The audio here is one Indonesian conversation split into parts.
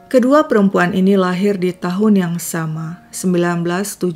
Kedua perempuan ini lahir di tahun yang sama, 1974.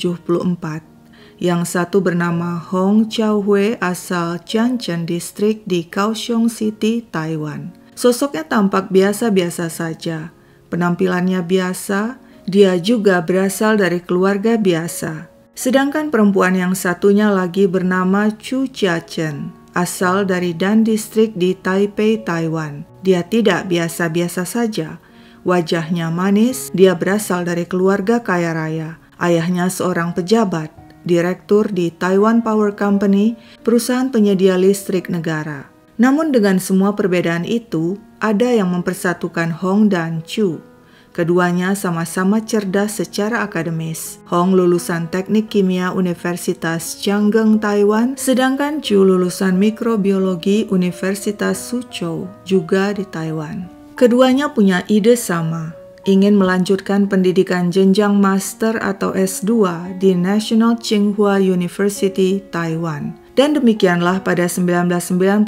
Yang satu bernama Hong Xiaohui asal Jiancheng District di Kaohsiung City, Taiwan. Sosoknya tampak biasa-biasa saja. Penampilannya biasa, dia juga berasal dari keluarga biasa. Sedangkan perempuan yang satunya lagi bernama Chu Jiachen, asal dari Dan District di Taipei, Taiwan. Dia tidak biasa-biasa saja. Wajahnya manis, dia berasal dari keluarga kaya raya. Ayahnya seorang pejabat, direktur di Taiwan Power Company, perusahaan penyedia listrik negara. Namun dengan semua perbedaan itu, ada yang mempersatukan Hong dan Chu. Keduanya sama-sama cerdas secara akademis. Hong lulusan Teknik Kimia Universitas Jianggang, Taiwan, sedangkan Chu lulusan Mikrobiologi Universitas Suzhou, juga di Taiwan. Keduanya punya ide sama, ingin melanjutkan pendidikan jenjang master atau S2 di National Tsinghua University, Taiwan. Dan demikianlah pada 1995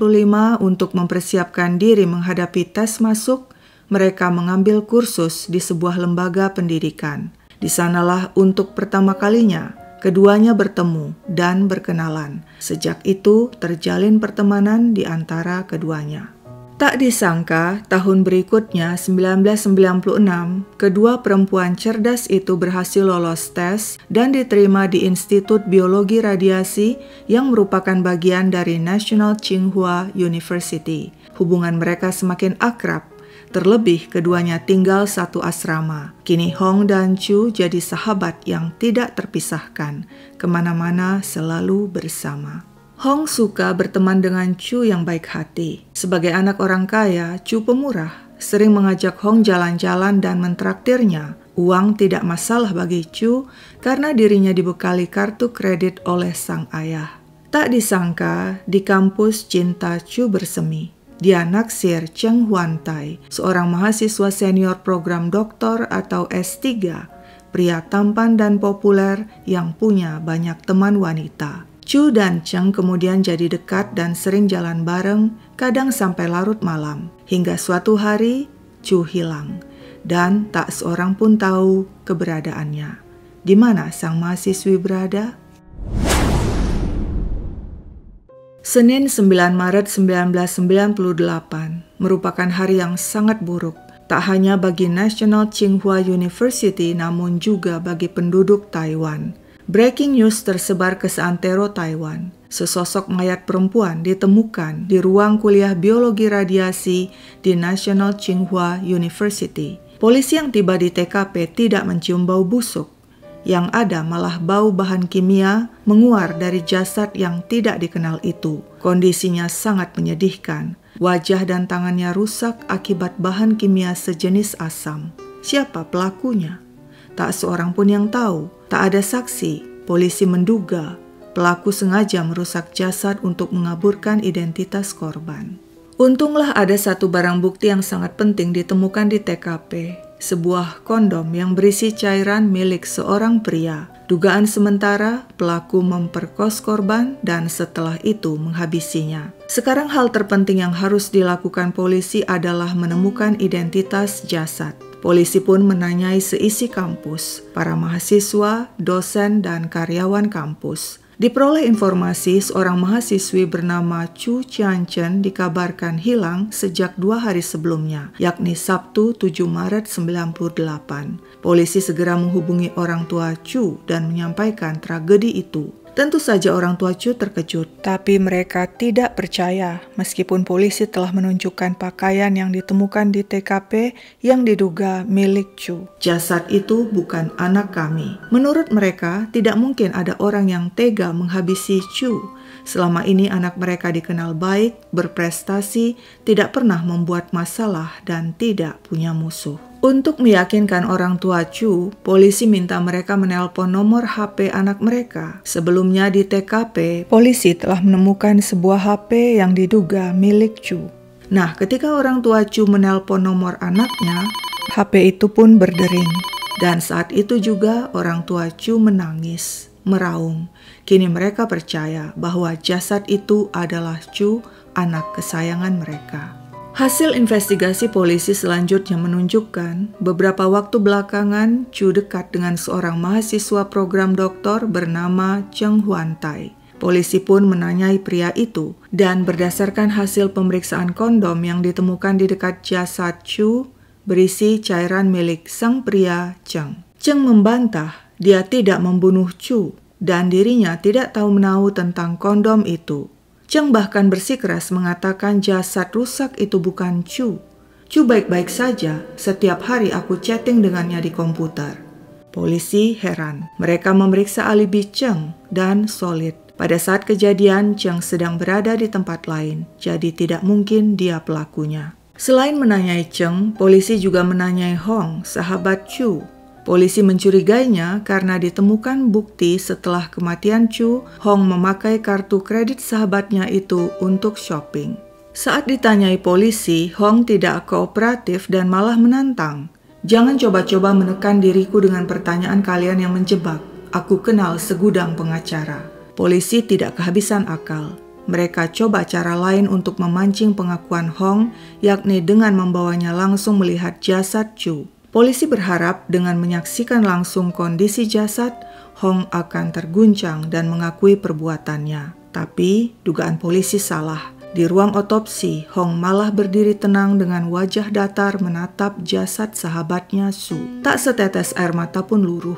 untuk mempersiapkan diri menghadapi tes masuk, mereka mengambil kursus di sebuah lembaga pendidikan. Di sanalah untuk pertama kalinya keduanya bertemu dan berkenalan. Sejak itu terjalin pertemanan di antara keduanya. Tak disangka, tahun berikutnya, 1996, kedua perempuan cerdas itu berhasil lolos tes dan diterima di Institut Biologi Radiasi yang merupakan bagian dari National Tsinghua University. Hubungan mereka semakin akrab, terlebih keduanya tinggal satu asrama. Kini Hong dan Chu jadi sahabat yang tidak terpisahkan, kemana-mana selalu bersama. Hong suka berteman dengan Chu yang baik hati. Sebagai anak orang kaya, Chu pemurah, sering mengajak Hong jalan-jalan dan mentraktirnya. Uang tidak masalah bagi Chu karena dirinya dibekali kartu kredit oleh sang ayah. Tak disangka, di kampus cinta Chu bersemi. Dia naksir Cheng Huantai, seorang mahasiswa senior program doktor atau S3, pria tampan dan populer yang punya banyak teman wanita. Chu dan Cheng kemudian jadi dekat dan sering jalan bareng, kadang sampai larut malam. Hingga suatu hari, Chu hilang, dan tak seorang pun tahu keberadaannya. Di mana sang mahasiswi berada? Senin 9 Maret 1998 merupakan hari yang sangat buruk, tak hanya bagi National Tsinghua University namun juga bagi penduduk Taiwan. Breaking news tersebar ke seantero Taiwan. Sesosok mayat perempuan ditemukan di ruang kuliah biologi radiasi di National Tsinghua University. Polisi yang tiba di TKP tidak mencium bau busuk. Yang ada malah bau bahan kimia menguar dari jasad yang tidak dikenal itu. Kondisinya sangat menyedihkan. Wajah dan tangannya rusak akibat bahan kimia sejenis asam. Siapa pelakunya? Tak seorang pun yang tahu. Tak ada saksi. Polisi menduga pelaku sengaja merusak jasad untuk mengaburkan identitas korban. Untunglah ada satu barang bukti yang sangat penting ditemukan di TKP. Sebuah kondom yang berisi cairan milik seorang pria. Dugaan sementara, pelaku memperkos korban dan setelah itu menghabisinya. Sekarang hal terpenting yang harus dilakukan polisi adalah menemukan identitas jasad. Polisi pun menanyai seisi kampus, para mahasiswa, dosen, dan karyawan kampus. Diperoleh informasi seorang mahasiswi bernama Chu Jianchen dikabarkan hilang sejak 2 hari sebelumnya, yakni Sabtu 7 Maret 98. Polisi segera menghubungi orang tua Chu dan menyampaikan tragedi itu. Tentu saja orang tua Chu terkejut, tapi mereka tidak percaya meskipun polisi telah menunjukkan pakaian yang ditemukan di TKP yang diduga milik Chu. Jasad itu bukan anak kami. Menurut mereka, tidak mungkin ada orang yang tega menghabisi Chu. Selama ini anak mereka dikenal baik, berprestasi, tidak pernah membuat masalah, dan tidak punya musuh. Untuk meyakinkan orang tua Chu, polisi minta mereka menelpon nomor HP anak mereka. Sebelumnya di TKP, polisi telah menemukan sebuah HP yang diduga milik Chu. Nah, ketika orang tua Chu menelpon nomor anaknya, HP itu pun berdering. Dan saat itu juga orang tua Chu menangis, meraung. Kini mereka percaya bahwa jasad itu adalah Chu, anak kesayangan mereka. Hasil investigasi polisi selanjutnya menunjukkan beberapa waktu belakangan Chu dekat dengan seorang mahasiswa program doktor bernama Cheng Huan Tai. Polisi pun menanyai pria itu dan berdasarkan hasil pemeriksaan kondom yang ditemukan di dekat jasad Chu berisi cairan milik sang pria Cheng. Cheng membantah dia tidak membunuh Chu dan dirinya tidak tahu menahu tentang kondom itu. Cheng bahkan bersikeras mengatakan jasad rusak itu bukan Chu. Chu baik-baik saja, setiap hari aku chatting dengannya di komputer. Polisi heran, mereka memeriksa alibi Cheng dan solid. Pada saat kejadian, Cheng sedang berada di tempat lain, jadi tidak mungkin dia pelakunya. Selain menanyai Cheng, polisi juga menanyai Hong, sahabat Chu. Polisi mencurigainya karena ditemukan bukti setelah kematian Chu, Hong memakai kartu kredit sahabatnya itu untuk shopping. Saat ditanyai polisi, Hong tidak kooperatif dan malah menantang. Jangan coba-coba menekan diriku dengan pertanyaan kalian yang menjebak. Aku kenal segudang pengacara. Polisi tidak kehabisan akal. Mereka coba cara lain untuk memancing pengakuan Hong, yakni dengan membawanya langsung melihat jasad Chu. Polisi berharap dengan menyaksikan langsung kondisi jasad, Hong akan terguncang dan mengakui perbuatannya. Tapi dugaan polisi salah. Di ruang otopsi, Hong malah berdiri tenang dengan wajah datar menatap jasad sahabatnya Su. Tak setetes air mata pun luruh.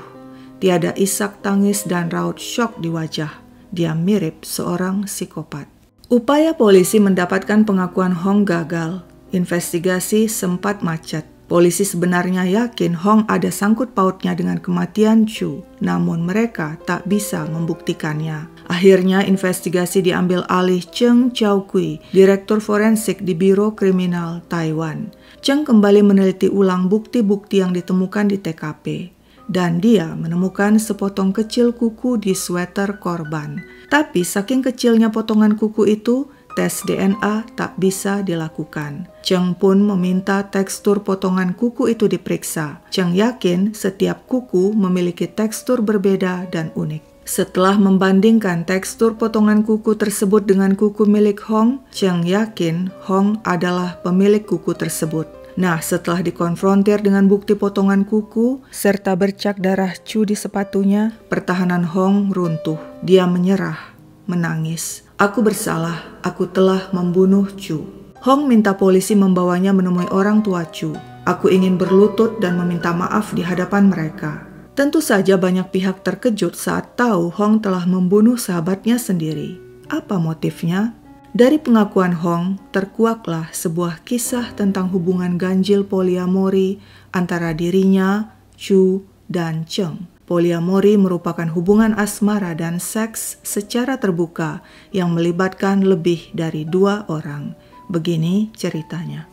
Tiada isak tangis dan raut syok di wajah. Dia mirip seorang psikopat. Upaya polisi mendapatkan pengakuan Hong gagal. Investigasi sempat macet. Polisi sebenarnya yakin Hong ada sangkut pautnya dengan kematian Chu, namun mereka tak bisa membuktikannya. Akhirnya investigasi diambil alih Cheng Chaokui, Direktur Forensik di Biro Kriminal Taiwan. Cheng kembali meneliti ulang bukti-bukti yang ditemukan di TKP. Dan dia menemukan sepotong kecil kuku di sweater korban. Tapi saking kecilnya potongan kuku itu, tes DNA tak bisa dilakukan. Cheng pun meminta tekstur potongan kuku itu diperiksa. Cheng yakin setiap kuku memiliki tekstur berbeda dan unik. Setelah membandingkan tekstur potongan kuku tersebut dengan kuku milik Hong, Cheng yakin Hong adalah pemilik kuku tersebut. Nah, setelah dikonfrontir dengan bukti potongan kuku serta bercak darah Chu di sepatunya, pertahanan Hong runtuh. Dia menyerah, menangis. Aku bersalah, aku telah membunuh Chu. Hong minta polisi membawanya menemui orang tua Chu. Aku ingin berlutut dan meminta maaf di hadapan mereka. Tentu saja banyak pihak terkejut saat tahu Hong telah membunuh sahabatnya sendiri. Apa motifnya? Dari pengakuan Hong, terkuaklah sebuah kisah tentang hubungan ganjil poliamori antara dirinya, Chu, dan Cheng. Poliamori merupakan hubungan asmara dan seks secara terbuka yang melibatkan lebih dari 2 orang. Begini ceritanya.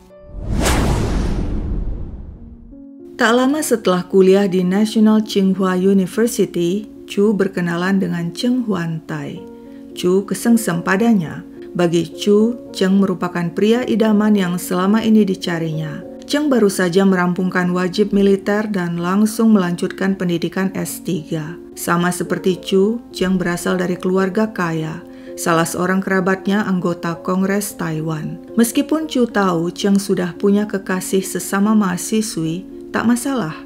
Tak lama setelah kuliah di National Tsinghua University, Chu berkenalan dengan Cheng Huan Tai. Chu kesengsem padanya. Bagi Chu, Cheng merupakan pria idaman yang selama ini dicarinya. Cheng baru saja merampungkan wajib militer dan langsung melanjutkan pendidikan S3. Sama seperti Chu, Cheng berasal dari keluarga kaya. Salah seorang kerabatnya anggota Kongres Taiwan. Meskipun Chu tahu Cheng sudah punya kekasih sesama mahasiswi, tak masalah.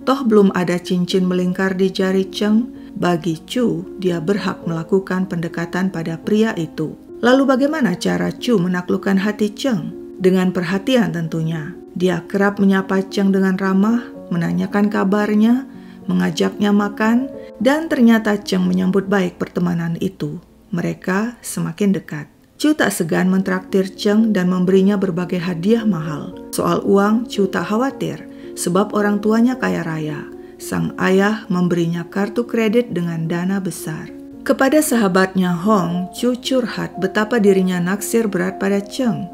Toh belum ada cincin melingkar di jari Cheng. Bagi Chu, dia berhak melakukan pendekatan pada pria itu. Lalu bagaimana cara Chu menaklukkan hati Cheng? Dengan perhatian tentunya. Dia kerap menyapa Cheng dengan ramah, menanyakan kabarnya, mengajaknya makan, dan ternyata Cheng menyambut baik pertemanan itu. Mereka semakin dekat. Chu tak segan mentraktir Cheng dan memberinya berbagai hadiah mahal. Soal uang, Chu tak khawatir, sebab orang tuanya kaya raya. Sang ayah memberinya kartu kredit dengan dana besar. Kepada sahabatnya Hong, Chu curhat betapa dirinya naksir berat pada Cheng.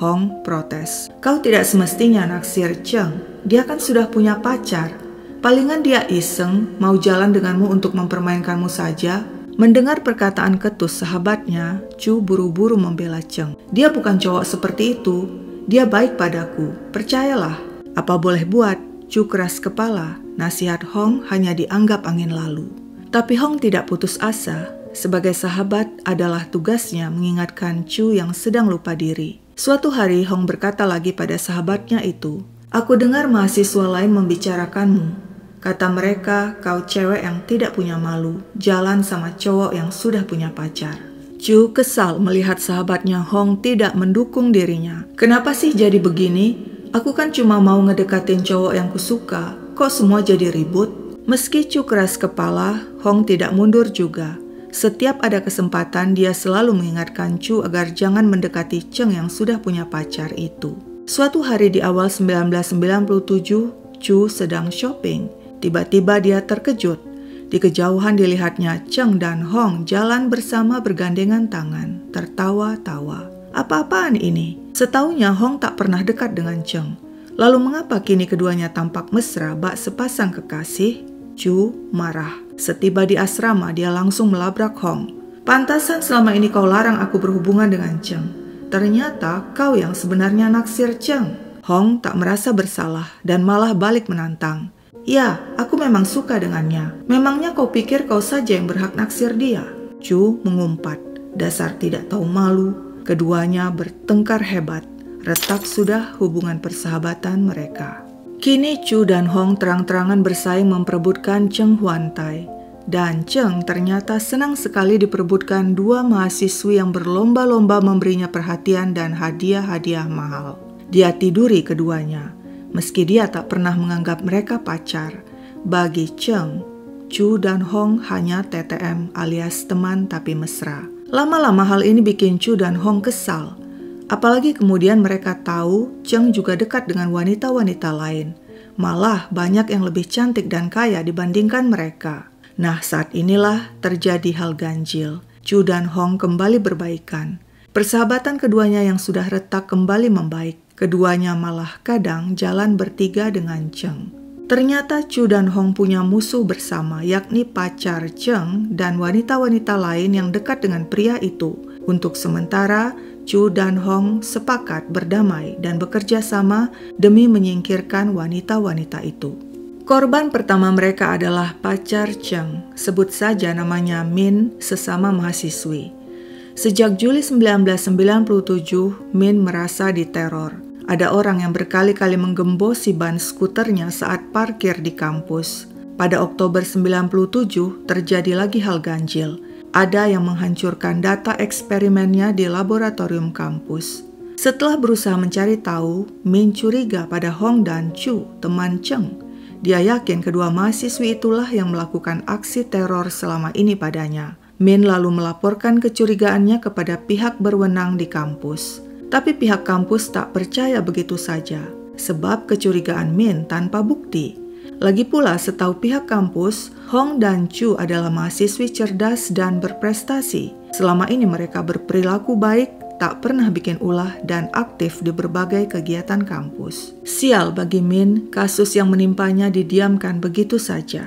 Hong protes. Kau tidak semestinya naksir Cheng. Dia kan sudah punya pacar. Palingan dia iseng, mau jalan denganmu untuk mempermainkanmu saja. Mendengar perkataan ketus sahabatnya, Chu buru-buru membela Cheng. Dia bukan cowok seperti itu. Dia baik padaku. Percayalah. Apa boleh buat? Chu keras kepala. Nasihat Hong hanya dianggap angin lalu. Tapi Hong tidak putus asa. Sebagai sahabat adalah tugasnya mengingatkan Chu yang sedang lupa diri. Suatu hari Hong berkata lagi pada sahabatnya itu, "Aku dengar mahasiswa lain membicarakanmu. Kata mereka, kau cewek yang tidak punya malu, jalan sama cowok yang sudah punya pacar." Chu kesal melihat sahabatnya Hong tidak mendukung dirinya. "Kenapa sih jadi begini? Aku kan cuma mau ngedekatin cowok yang kusuka. Kok semua jadi ribut?" Meski Chu keras kepala, Hong tidak mundur juga. Setiap ada kesempatan, dia selalu mengingatkan Chu agar jangan mendekati Cheng yang sudah punya pacar itu. Suatu hari di awal 1997, Chu sedang shopping. Tiba-tiba dia terkejut. Di kejauhan dilihatnya Cheng dan Hong jalan bersama bergandengan tangan, tertawa-tawa. Apa-apaan ini? Setaunya Hong tak pernah dekat dengan Cheng. Lalu mengapa kini keduanya tampak mesra bak sepasang kekasih? Chu marah. Setiba di asrama dia langsung melabrak Hong. "Pantasan selama ini kau larang aku berhubungan dengan Cheng. Ternyata kau yang sebenarnya naksir Cheng." Hong tak merasa bersalah dan malah balik menantang. "Ya, aku memang suka dengannya. Memangnya kau pikir kau saja yang berhak naksir dia?" Chu mengumpat. Dasar tidak tahu malu. Keduanya bertengkar hebat. Retak sudah hubungan persahabatan mereka. Kini Chu dan Hong terang-terangan bersaing memperebutkan Cheng Huantai. Dan Cheng ternyata senang sekali diperebutkan dua mahasiswi yang berlomba-lomba memberinya perhatian dan hadiah-hadiah mahal. Dia tiduri keduanya. Meski dia tak pernah menganggap mereka pacar, bagi Cheng, Chu dan Hong hanya TTM alias teman tapi mesra. Lama-lama hal ini bikin Chu dan Hong kesal. Apalagi kemudian mereka tahu Cheng juga dekat dengan wanita-wanita lain. Malah banyak yang lebih cantik dan kaya dibandingkan mereka. Nah, saat inilah terjadi hal ganjil. Chu dan Hong kembali berbaikan. Persahabatan keduanya yang sudah retak kembali membaik. Keduanya malah kadang jalan bertiga dengan Cheng. Ternyata Chu dan Hong punya musuh bersama, yakni pacar Cheng dan wanita-wanita lain yang dekat dengan pria itu. Untuk sementara, Chu dan Hong sepakat berdamai dan bekerja sama demi menyingkirkan wanita-wanita itu. Korban pertama mereka adalah pacar Cheng, sebut saja namanya Min, sesama mahasiswi. Sejak Juli 1997, Min merasa diteror. Ada orang yang berkali-kali menggembosi ban skuternya saat parkir di kampus. Pada Oktober 97, terjadi lagi hal ganjil. Ada yang menghancurkan data eksperimennya di laboratorium kampus. Setelah berusaha mencari tahu, Min curiga pada Hong dan Chu, teman Cheng. Dia yakin kedua mahasiswi itulah yang melakukan aksi teror selama ini padanya. Min lalu melaporkan kecurigaannya kepada pihak berwenang di kampus. Tapi pihak kampus tak percaya begitu saja, sebab kecurigaan Min tanpa bukti. Lagi pula setahu pihak kampus, Hong dan Chu adalah mahasiswi cerdas dan berprestasi. Selama ini mereka berperilaku baik, tak pernah bikin ulah dan aktif di berbagai kegiatan kampus. Sial bagi Min, kasus yang menimpanya didiamkan begitu saja.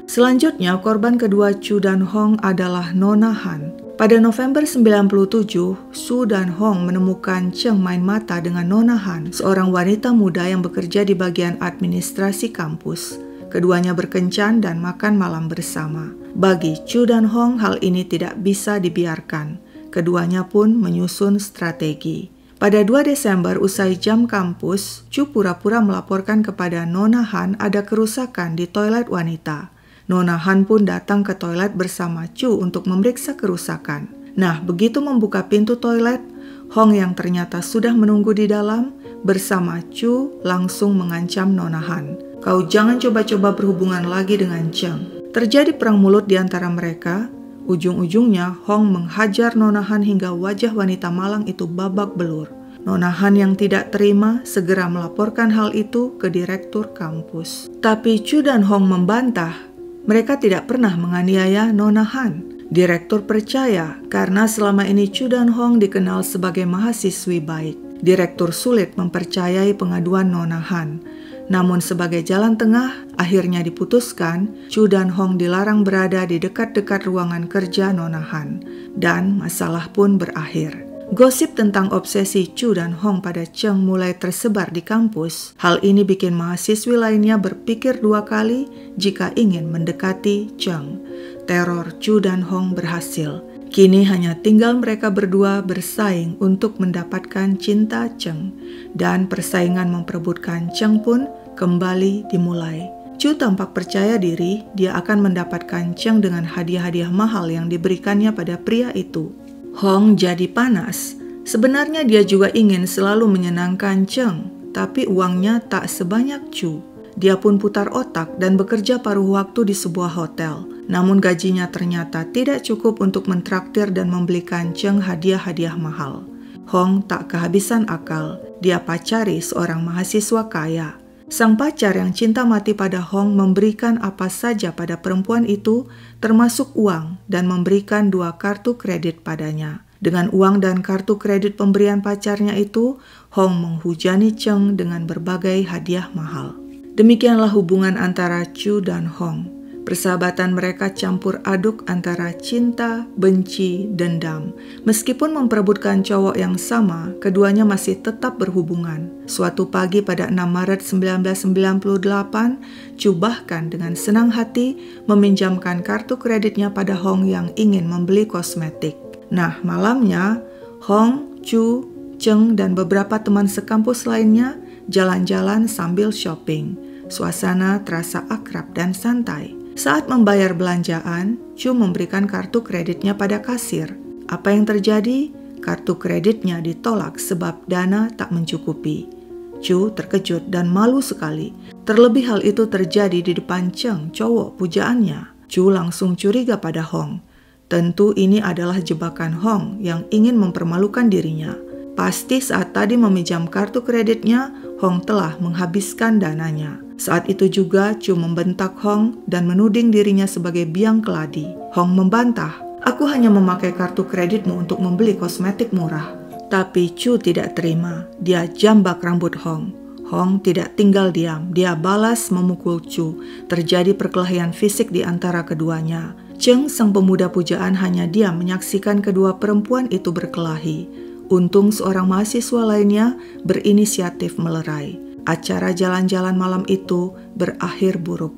Selanjutnya, korban kedua Chu dan Hong adalah Nona Han. Pada November 97, Su dan Hong menemukan Cheng main mata dengan Nona Han, seorang wanita muda yang bekerja di bagian administrasi kampus. Keduanya berkencan dan makan malam bersama. Bagi Chu dan Hong, hal ini tidak bisa dibiarkan. Keduanya pun menyusun strategi. Pada 2 Desember usai jam kampus, Chu pura-pura melaporkan kepada Nona Han ada kerusakan di toilet wanita. Nona Han pun datang ke toilet bersama Chu untuk memeriksa kerusakan. Nah, begitu membuka pintu toilet, Hong yang ternyata sudah menunggu di dalam bersama Chu langsung mengancam Nona Han. "Kau jangan coba-coba berhubungan lagi dengan Cheng." Terjadi perang mulut di antara mereka. Ujung-ujungnya Hong menghajar Nona Han hingga wajah wanita malang itu babak belur. Nona Han yang tidak terima segera melaporkan hal itu ke direktur kampus. Tapi Chu dan Hong membantah. Mereka tidak pernah menganiaya Nona Han. Direktur percaya karena selama ini Chu dan Hong dikenal sebagai mahasiswi baik. Direktur sulit mempercayai pengaduan Nona Han. Namun sebagai jalan tengah, akhirnya diputuskan Chu dan Hong dilarang berada di dekat-dekat ruangan kerja Nona Han. Dan masalah pun berakhir. Gosip tentang obsesi Chu dan Hong pada Cheng mulai tersebar di kampus. Hal ini bikin mahasiswi lainnya berpikir 2 kali jika ingin mendekati Cheng. Teror Chu dan Hong berhasil. Kini hanya tinggal mereka berdua bersaing untuk mendapatkan cinta Cheng, dan persaingan memperebutkan Cheng pun kembali dimulai. Chu tampak percaya diri dia akan mendapatkan Cheng dengan hadiah-hadiah mahal yang diberikannya pada pria itu. Hong jadi panas. Sebenarnya dia juga ingin selalu menyenangkan Cheng, tapi uangnya tak sebanyak Chu. Dia pun putar otak dan bekerja paruh waktu di sebuah hotel. Namun gajinya ternyata tidak cukup untuk mentraktir dan membelikan Cheng hadiah-hadiah mahal. Hong tak kehabisan akal. Dia pacari seorang mahasiswa kaya. Sang pacar yang cinta mati pada Hong memberikan apa saja pada perempuan itu, termasuk uang, dan memberikan 2 kartu kredit padanya. Dengan uang dan kartu kredit pemberian pacarnya itu, Hong menghujani Cheng dengan berbagai hadiah mahal. Demikianlah hubungan antara Chu dan Hong. Persahabatan mereka campur aduk antara cinta, benci, dendam. Meskipun memperebutkan cowok yang sama, keduanya masih tetap berhubungan. Suatu pagi pada 6 Maret 1998, Chu bahkan dengan senang hati meminjamkan kartu kreditnya pada Hong yang ingin membeli kosmetik. Nah, malamnya, Hong, Chu, Cheng, dan beberapa teman sekampus lainnya jalan-jalan sambil shopping. Suasana terasa akrab dan santai. Saat membayar belanjaan, Chu memberikan kartu kreditnya pada kasir. Apa yang terjadi? Kartu kreditnya ditolak sebab dana tak mencukupi. Chu terkejut dan malu sekali. Terlebih hal itu terjadi di depan Cheng, cowok pujaannya. Chu langsung curiga pada Hong. Tentu ini adalah jebakan Hong yang ingin mempermalukan dirinya. Pasti saat tadi meminjam kartu kreditnya, Hong telah menghabiskan dananya. Saat itu juga Chu membentak Hong dan menuding dirinya sebagai biang keladi. Hong membantah, "Aku hanya memakai kartu kreditmu untuk membeli kosmetik murah." Tapi Chu tidak terima. Dia jambak rambut Hong. Hong tidak tinggal diam. Dia balas memukul Chu. Terjadi perkelahian fisik di antara keduanya. Cheng, sang pemuda pujaan, hanya diam menyaksikan kedua perempuan itu berkelahi. Untung seorang mahasiswa lainnya berinisiatif melerai. Acara jalan-jalan malam itu berakhir buruk.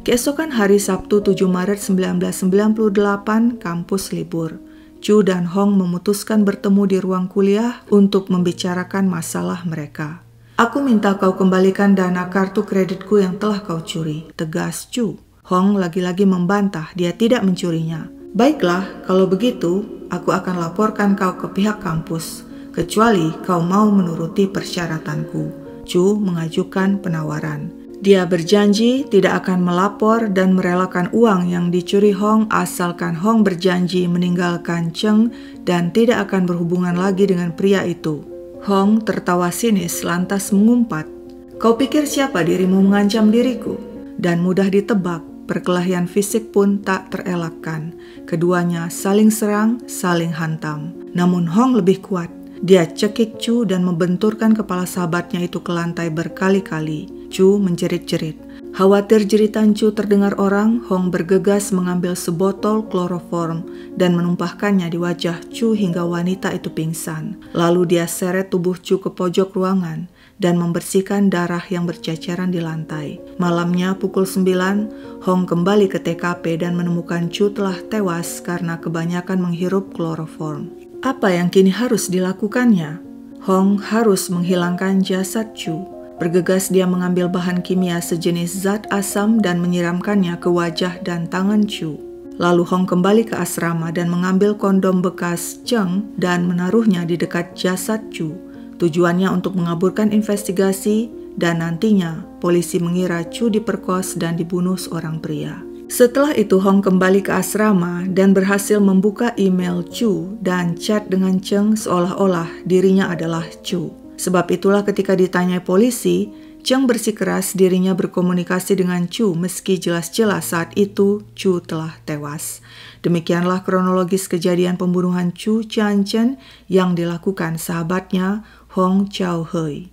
Keesokan hari Sabtu 7 Maret 1998, kampus libur. Chu dan Hong memutuskan bertemu di ruang kuliah untuk membicarakan masalah mereka. "Aku minta kau kembalikan dana kartu kreditku yang telah kau curi," tegas Chu. Hong lagi-lagi membantah dia tidak mencurinya. "Baiklah, kalau begitu, aku akan laporkan kau ke pihak kampus, kecuali kau mau menuruti persyaratanku." Chu mengajukan penawaran. Dia berjanji tidak akan melapor dan merelakan uang yang dicuri Hong asalkan Hong berjanji meninggalkan Cheng dan tidak akan berhubungan lagi dengan pria itu. Hong tertawa sinis lantas mengumpat, "Kau pikir siapa dirimu mengancam diriku?" Dan mudah ditebak, perkelahian fisik pun tak terelakkan. Keduanya saling serang, saling hantam. Namun Hong lebih kuat. Dia cekik Chu dan membenturkan kepala sahabatnya itu ke lantai berkali-kali. Chu menjerit-jerit. Khawatir jeritan Chu terdengar orang, Hong bergegas mengambil sebotol kloroform dan menumpahkannya di wajah Chu hingga wanita itu pingsan. Lalu dia seret tubuh Chu ke pojok ruangan dan membersihkan darah yang berceceran di lantai. Malamnya pukul 9, Hong kembali ke TKP dan menemukan Chu telah tewas karena kebanyakan menghirup kloroform. Apa yang kini harus dilakukannya? Hong harus menghilangkan jasad Chu. Bergegas dia mengambil bahan kimia sejenis zat asam dan menyiramkannya ke wajah dan tangan Chu. Lalu Hong kembali ke asrama dan mengambil kondom bekas Cheng dan menaruhnya di dekat jasad Chu. Tujuannya untuk mengaburkan investigasi dan nantinya polisi mengira Chu diperkos dan dibunuh seorang pria. Setelah itu Hong kembali ke asrama dan berhasil membuka email Chu dan chat dengan Cheng seolah-olah dirinya adalah Chu. Sebab itulah ketika ditanyai polisi, Cheng bersikeras dirinya berkomunikasi dengan Chu meski jelas-jelas saat itu Chu telah tewas. Demikianlah kronologis kejadian pembunuhan Chu Tianchen yang dilakukan sahabatnya Hong Chau-hui.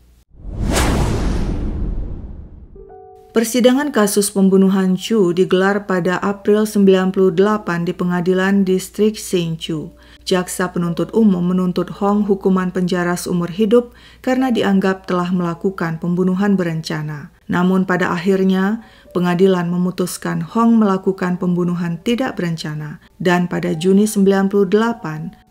Persidangan kasus pembunuhan Chu digelar pada April 98 di Pengadilan Distrik Hsinchu. Jaksa penuntut umum menuntut Hong hukuman penjara seumur hidup karena dianggap telah melakukan pembunuhan berencana. Namun pada akhirnya, pengadilan memutuskan Hong melakukan pembunuhan tidak berencana dan pada Juni 98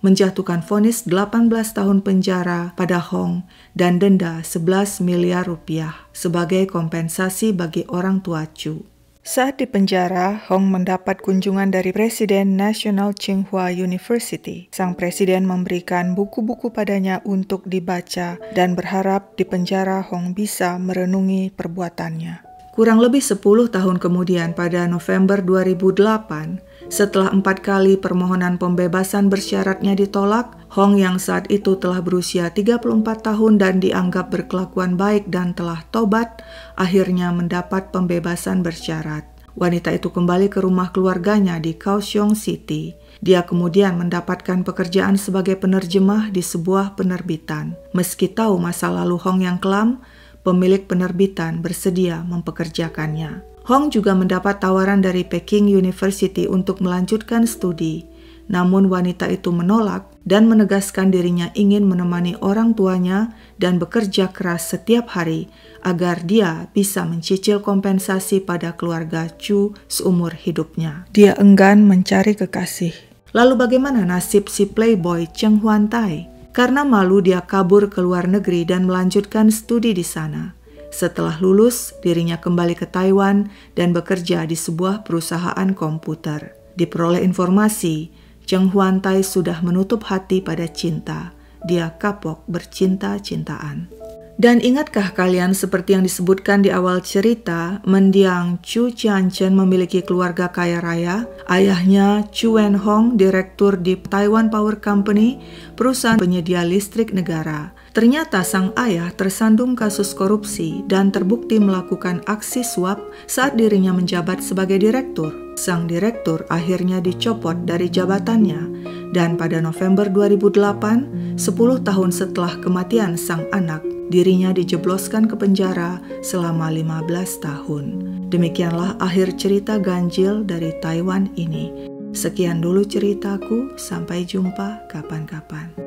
menjatuhkan vonis 18 tahun penjara pada Hong dan denda 11 miliar rupiah sebagai kompensasi bagi orang tua Chu. Saat di penjara, Hong mendapat kunjungan dari Presiden National Tsinghua University. Sang presiden memberikan buku-buku padanya untuk dibaca dan berharap di penjara Hong bisa merenungi perbuatannya. Kurang lebih 10 tahun kemudian pada November 2008, setelah 4 kali permohonan pembebasan bersyaratnya ditolak, Hong yang saat itu telah berusia 34 tahun dan dianggap berkelakuan baik dan telah tobat, akhirnya mendapat pembebasan bersyarat. Wanita itu kembali ke rumah keluarganya di Kaohsiung City. Dia kemudian mendapatkan pekerjaan sebagai penerjemah di sebuah penerbitan. Meski tahu masa lalu Hong yang kelam, pemilik penerbitan bersedia mempekerjakannya. Hong juga mendapat tawaran dari Peking University untuk melanjutkan studi. Namun wanita itu menolak dan menegaskan dirinya ingin menemani orang tuanya dan bekerja keras setiap hari agar dia bisa mencicil kompensasi pada keluarga Chu seumur hidupnya. Dia enggan mencari kekasih. Lalu bagaimana nasib si playboy Cheng Huantai? Karena malu dia kabur ke luar negeri dan melanjutkan studi di sana. Setelah lulus, dirinya kembali ke Taiwan dan bekerja di sebuah perusahaan komputer. Diperoleh informasi, Cheng Huantai sudah menutup hati pada cinta. Dia kapok bercinta-cintaan. Dan ingatkah kalian seperti yang disebutkan di awal cerita, mendiang Chu Tianchen memiliki keluarga kaya raya. Ayahnya Chu Wen-hong, direktur di Taiwan Power Company, perusahaan penyedia listrik negara. Ternyata sang ayah tersandung kasus korupsi dan terbukti melakukan aksi suap saat dirinya menjabat sebagai direktur. Sang direktur akhirnya dicopot dari jabatannya dan pada November 2008, 10 tahun setelah kematian sang anak, dirinya dijebloskan ke penjara selama 15 tahun. Demikianlah akhir cerita ganjil dari Taiwan ini. Sekian dulu ceritaku, sampai jumpa kapan-kapan.